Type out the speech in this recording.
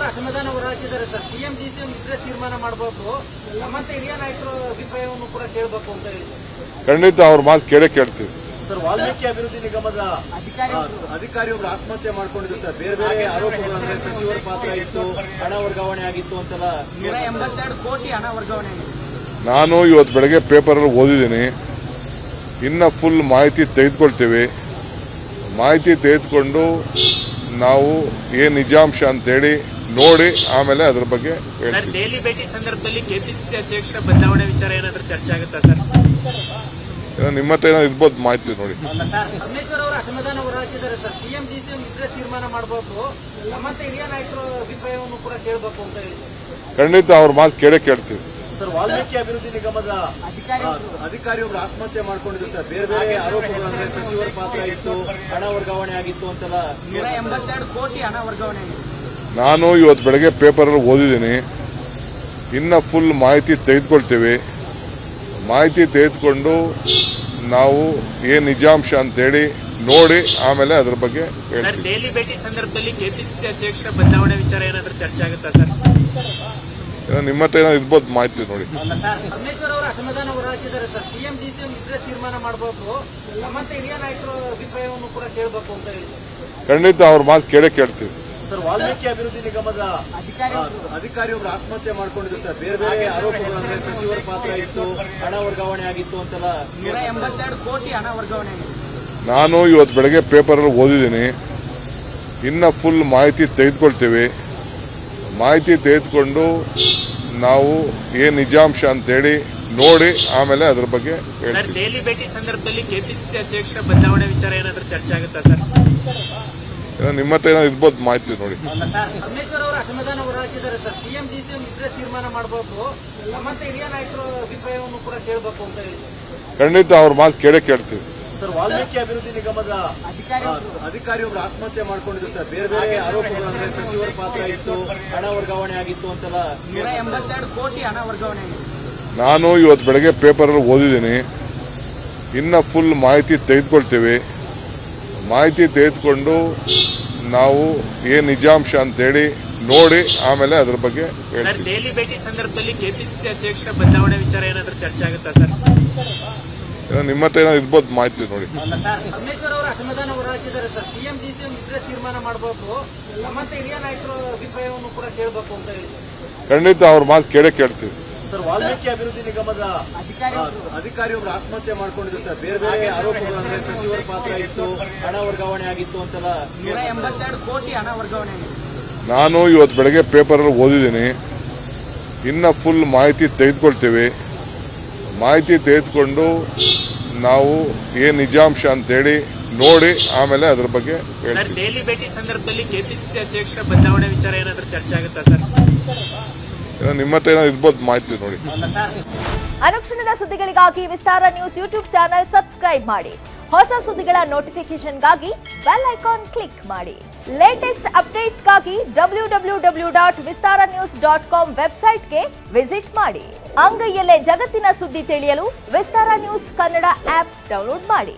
ಅಸಮಾಧಾನ ಹೊರಹಾಕಿದ್ದಾರೆ sir. CM DCM ಇದ್ರೆ ತೀರ್ಮಾನ ಮಾಡಬೇಕು, ಮತ್ತೆ ಹಿರಿಯ ನಾಯಕರ ಅಭಿಪ್ರಾಯವನ್ನು ಕೂಡ ಕೇಳಬೇಕು ಅಂತ ಹೇಳಿ. ಖಂಡಿತ ಅವ್ರ ಮಾತು ಕೇಳ್ತೀವಿ ಸರ್. ವಾಲ್ಮೀಕಿ ಅಭಿವೃದ್ಧಿ ನಿಗಮದ ಅಧಿಕಾರಿಯೊಬ್ಬರು ಆತ್ಮಹತ್ಯೆ ಮಾಡ್ಕೊಂಡಿದ್ರು ಸರ್. ಬೇರೆ ಬೇರೆ ಆರೋಪಗಳು ಅಂದ್ರೆ ಸಚಿವರ ಪಾತ್ರ ಇತ್ತು, ಹಣ ವರ್ಗಾವಣೆ ಆಗಿತ್ತು ಅಂತೆಲ್ಲ 182 ಕೋಟಿ ಹಣ ವರ್ಗಾವಣೆ ಆಗಿದೆ. ನಾನು ಇವತ್ತು ಬೆಳಗ್ಗೆ ಪೇಪರಲ್ಲಿ ಓದಿದ್ದೀನಿ. ಇನ್ನು ಫುಲ್ ಮಾಹಿತಿ ತೆಗೆದುಕೊಳ್ತೀವಿ. ಮಾಹಿತಿ ತೆಗೆದುಕೊಂಡು ನಾವು ಏನು ನಿಜಾಂಶ ಅಂತೇಳಿ ನೋಡಿ ಆಮೇಲೆ ಅದ್ರ ಬಗ್ಗೆ ಸರ್. ದೆಹಲಿ ಭೇಟಿ ಸಂದರ್ಭದಲ್ಲಿ ಕೆಪಿಸಿಸಿ ಅಧ್ಯಕ್ಷ ಬದಲಾವಣೆ ವಿಚಾರ ಏನಾದರೂ ಚರ್ಚೆ ಆಗುತ್ತಾ ಸರ್? ನಿಮ್ಮ ಹತ್ರ ಏನೋ ಇರ್ಬೋದು ಮಾಹಿತಿ ನೋಡಿ. ಪರಮೇಶ್ವರ್ ಅವರು ಅಸಮಾಧಾನ ಹೊರಹಾಕಿದ್ದಾರೆ ಸರ್. ಸಿಎಂ ಡಿಸಿಎಂ ಇದ್ರೆ ತೀರ್ಮಾನ ಮಾಡಬೇಕು, ಮತ್ತೆ ಹಿರಿಯ ನಾಯಕರ ಅಭಿಪ್ರಾಯವನ್ನು ಕೂಡ ಕೇಳಬೇಕು ಅಂತ ಹೇಳಿ. ಖಂಡಿತ ಅವ್ರ ಮಾತು ಕೇಳ್ತೀವಿ ಸರ್. ವಾಲ್ಮೀಕಿ ಅಭಿವೃದ್ಧಿ ನಿಗಮದ ಅಧಿಕಾರಿಯೊಬ್ಬರು ಆತ್ಮಹತ್ಯೆ ಮಾಡ್ಕೊಂಡಿದ್ರು ಸರ್. ಬೇರೆ ಬೇರೆ ಆರೋಪಗಳು ಅಂದ್ರೆ ಸಚಿವರ ಪಾತ್ರ ಇತ್ತು, ಹಣ ವರ್ಗಾವಣೆ ಆಗಿತ್ತು ಅಂತೆಲ್ಲ 182 ಕೋಟಿ ಹಣ ವರ್ಗಾವಣೆ ಆಗಿದೆ. ನಾನು ಇವತ್ತು ಬೆಳಗ್ಗೆ ಪೇಪರಲ್ಲಿ ಓದಿದ್ದೀನಿ. ಇನ್ನು ಫುಲ್ ಮಾಹಿತಿ ತೆಗೆದುಕೊಳ್ತೀವಿ. ಮಾಹಿತಿ ತೆಗೆದುಕೊಂಡು ನಾವು ಏನು ನಿಜಾಂಶ ಅಂತೇಳಿ ನೋಡಿ ಆಮೇಲೆ ಅದ್ರ ಬಗ್ಗೆ ಸರ್. ದೆಹಲಿ ಭೇಟಿ ಸಂದರ್ಭದಲ್ಲಿ ಕೆಪಿಸಿಸಿ ಅಧ್ಯಕ್ಷ ಬದಲಾವಣೆ ವಿಚಾರ ಏನಾದರೂ ಚರ್ಚೆ ಆಗುತ್ತಾ ಸರ್? ನಿಮ್ಮ ಹತ್ರ ಏನೋ ಇರ್ಬೋದು ಮಾಹಿತಿ ನೋಡಿ. ಪರಮೇಶ್ವರ್ ಅವರು ಅಸಮಾಧಾನ ಹೊರಹಾಕಿದ್ದಾರೆ ಸರ್. ಸಿಎಂ ಡಿಸಿಎಂ ಇದ್ರೆ ತೀರ್ಮಾನ ಮಾಡಬೇಕು, ಮತ್ತೆ ಹಿರಿಯ ನಾಯಕರ ಅಭಿಪ್ರಾಯವನ್ನು ಕೂಡ ಕೇಳಬೇಕು ಅಂತ ಹೇಳಿ. ಖಂಡಿತ ಅವ್ರ ಮಾತು ಕೇಳ್ತೀವಿ ಸರ್. ವಾಲ್ಮೀಕಿ ಅಭಿವೃದ್ಧಿ ನಿಗಮದ ಅಧಿಕಾರಿಯೊಬ್ಬರು ಆತ್ಮಹತ್ಯೆ ಮಾಡ್ಕೊಂಡಿದ್ರು ಸರ್. ಬೇರೆ ಬೇರೆ ಆರೋಪಗಳು ಅಂದ್ರೆ ಸಚಿವರ ಪಾತ್ರ ಇತ್ತು, ಹಣ ವರ್ಗಾವಣೆ ಆಗಿತ್ತು ಅಂತೆಲ್ಲ 182 ಕೋಟಿ ಹಣ ವರ್ಗಾವಣೆ ಆಗಿದೆ. ನಾನು ಇವತ್ತು ಬೆಳಗ್ಗೆ ಪೇಪರಲ್ಲಿ ಓದಿದ್ದೀನಿ. ಇನ್ನು ಫುಲ್ ಮಾಹಿತಿ ತೆಗೆದುಕೊಳ್ತೀವಿ. ಮಾಹಿತಿ ತೆಗೆದುಕೊಂಡು ನಾವು ಏನು ನಿಜಾಂಶ ಅಂತೇಳಿ ನೋಡಿ ಆಮೇಲೆ ಅದ್ರ ಬಗ್ಗೆ ಸರ್. ದೆಹಲಿ ಭೇಟಿ ಸಂದರ್ಭದಲ್ಲಿ ಕೆಪಿಸಿಸಿ ಅಧ್ಯಕ್ಷ ಬದಲಾವಣೆ ವಿಚಾರ ಏನಾದರೂ ಚರ್ಚೆ ಆಗುತ್ತಾ ಸರ್? ನಿಮ್ಮ ಹತ್ರ ಏನೋ ಇರ್ಬೋದು ಮಾಹಿತಿ ನೋಡಿ. ಪರಮೇಶ್ವರ್ ಅವರು ಅಸಮಾಧಾನ ಹೊರಹಾಕಿದ್ದಾರೆ ಸರ್. ಸಿಎಂ ಡಿಸಿಎಂ ಇದ್ರೆ ತೀರ್ಮಾನ ಮಾಡಬೇಕು, ಮತ್ತೆ ಹಿರಿಯ ನಾಯಕರ ಅಭಿಪ್ರಾಯವನ್ನು ಕೂಡ ಕೇಳಬೇಕು ಅಂತ ಹೇಳಿ. ಖಂಡಿತ ಅವ್ರ ಮಾತು ಕೇಳ್ತೀವಿ ಸರ್. ವಾಲ್ಮೀಕಿ ಅಭಿವೃದ್ಧಿ ನಿಗಮದ ಅಧಿಕಾರಿಯೊಬ್ಬರು ಆತ್ಮಹತ್ಯೆ ಮಾಡ್ಕೊಂಡಿದ್ರು ಸರ್. ಬೇರೆ ಬೇರೆ ಆರೋಪಗಳು ಅಂದ್ರೆ ಸಚಿವರ ಪಾತ್ರ ಇತ್ತು, ಹಣ ವರ್ಗಾವಣೆ ಆಗಿತ್ತು ಅಂತೆಲ್ಲ 182 ಕೋಟಿ ಹಣ ವರ್ಗಾವಣೆ ಆಗಿದೆ. ನಾನು ಇವತ್ತು ಬೆಳಗ್ಗೆ ಪೇಪರಲ್ಲಿ ಓದಿದ್ದೀನಿ. ಇನ್ನು ಫುಲ್ ಮಾಹಿತಿ ತೆಗೆದುಕೊಳ್ತೀವಿ. ಮಾಹಿತಿ ತೆಗೆದುಕೊಂಡು ನಾವು ಏನು ನಿಜಾಂಶ ಅಂತೇಳಿ ನೋಡಿ ಆಮೇಲೆ ಅದ್ರ ಬಗ್ಗೆ ಸರ್. ದೆಹಲಿ ಭೇಟಿ ಸಂದರ್ಭದಲ್ಲಿ ಕೆಪಿಸಿಸಿ ಅಧ್ಯಕ್ಷ ಬದಲಾವಣೆ ವಿಚಾರ ಏನಾದರೂ ಚರ್ಚೆ ಆಗುತ್ತಾ ಸರ್? ನಿಮ್ಮ ಹತ್ರ ಏನೋ ಇರ್ಬೋದು ಮಾಹಿತಿ ನೋಡಿ. ಪರಮೇಶ್ವರ್ ಅವರು ಅಸಮಾಧಾನ ಹೊರಹಾಕಿದ್ದಾರೆ ಸರ್. ಸಿಎಂ ಡಿಸಿಎಂ ಇದ್ರೆ ತೀರ್ಮಾನ ಮಾಡಬೇಕು, ಮತ್ತೆ ಹಿರಿಯ ನಾಯಕರ ಅಭಿಪ್ರಾಯವನ್ನು ಕೂಡ ಕೇಳಬೇಕು ಅಂತ ಹೇಳಿ. ಖಂಡಿತ ಅವ್ರ ಮಾತು ಕೇಳ್ತೀವಿ ಸರ್. ವಾಲ್ಮೀಕಿ ಅಭಿವೃದ್ಧಿ ನಿಗಮದ ಅಧಿಕಾರಿಯೊಬ್ಬರು ಆತ್ಮಹತ್ಯೆ ಮಾಡ್ಕೊಂಡಿದ್ರು ಸರ್. ಬೇರೆ ಬೇರೆ ಆರೋಪಗಳು ಅಂದ್ರೆ ಸಚಿವರ ಪಾತ್ರ ಇತ್ತು, ಹಣ ವರ್ಗಾವಣೆ ಆಗಿತ್ತು ಅಂತೆಲ್ಲ 182 ಕೋಟಿ ಹಣ ವರ್ಗಾವಣೆ ಆಗಿದೆ. ನಾನು ಇವತ್ತು ಬೆಳಗ್ಗೆ ಪೇಪರಲ್ಲಿ ಓದಿದ್ದೀನಿ. ಇನ್ನು ಫುಲ್ ಮಾಹಿತಿ ತೆಗೆದುಕೊಳ್ತೀವಿ. ಮಾಹಿತಿ ತೆಗೆದುಕೊಂಡು ನಾವು ಏನು ನಿಜಾಂಶ ಅಂತೇಳಿ ನೋಡಿ ಆಮೇಲೆ ಅದ್ರ ಬಗ್ಗೆ ಸರ್. ದೆಹಲಿ ಭೇಟಿ ಸಂದರ್ಭದಲ್ಲಿ ಕೆಪಿಸಿಸಿ ಅಧ್ಯಕ್ಷ ಬದಲಾವಣೆ ವಿಚಾರ ಏನಾದರೂ ಚರ್ಚೆ ಆಗುತ್ತಾ ಸರ್? ನಿಮ್ಮ ಹತ್ರ ಏನೋ ಇರ್ಬೋದು ಮಾಹಿತಿ ನೋಡಿ. ಅನುಕ್ಷಣದ ಸುದ್ದಿಗಳಿಗಾಗಿ ವಿಸ್ತಾರ ನ್ಯೂಸ್ ಯೂಟ್ಯೂಬ್ ಚಾನೆಲ್ ಸಬ್ಸ್ಕ್ರೈಬ್ ಮಾಡಿ. ಹೊಸ ಸುದ್ದಿಗಳ ನೋಟಿಫಿಕೇಶನ್ಗಾಗಿ ಬೆಲ್ ಐಕಾನ್ ಕ್ಲಿಕ್ ಮಾಡಿ. ಲೇಟೆಸ್ಟ್ ಅಪ್ಡೇಟ್ಸ್ಗಾಗಿ www.vistaranews.com ವೆಬ್ಸೈಟ್ಗೆ ವಿಸಿಟ್ ಮಾಡಿ. ಅಂಗೈಯಲ್ಲೇ ಜಗತ್ತಿನ ಸುದ್ದಿ ತಿಳಿಯಲು ವಿಸ್ತಾರ ನ್ಯೂಸ್ ಕನ್ನಡ ಆಪ್ ಡೌನ್ಲೋಡ್ ಮಾಡಿ.